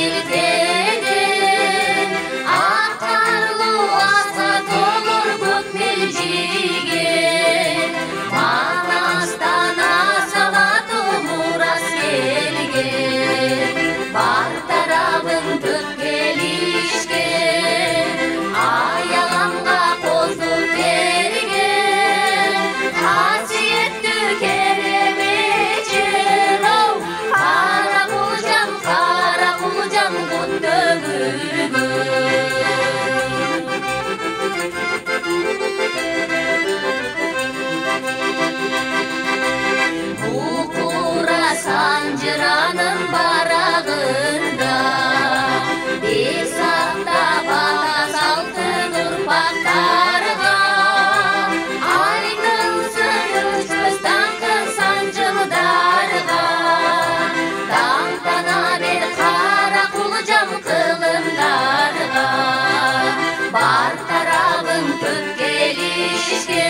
silkeden akarlı asat olur көк мелжиген Манастан асаваты мурас келген бар тарабын төккелишкен аяламга козу берген касиеттүү керемет жер ау кара кулжам кут төгүлгөн Букура санжыранын барагында бир сакта бата салтын урпактарга айтылсын өчпөс даңкын санжылдарга таңтана бер кара кулжам кылымдарга бар тарабын төккелишкен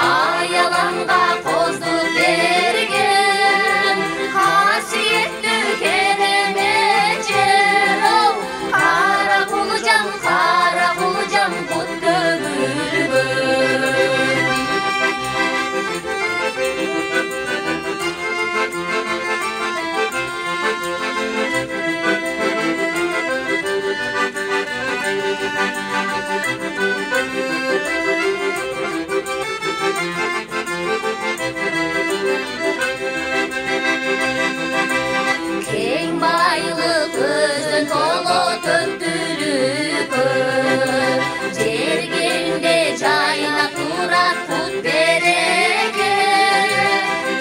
аяламга козу берген касиеттүү керемет жер ау кара кулжам кут төгүлгөн Кең байлык көздөн толо төктүлүккө жергенде жайнап турат пут береке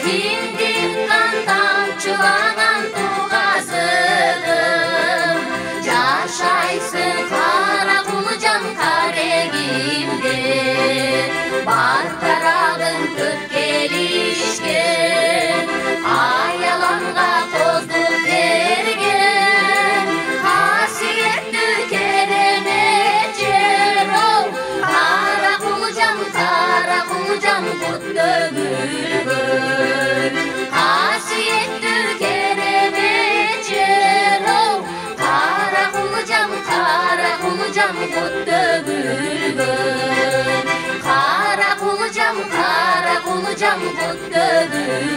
кимдин кан тамчылаган тугазыгым жашайсың кара кулжам карегимде бар тарабын төккелишкен аяламга козу берген касиеттүү керемет жер ау кара кулжам кут төгүлгөн касиеттүү керемет жер ау кара кулжам кут төгүлгөн кара кулжам кут төгүлгөн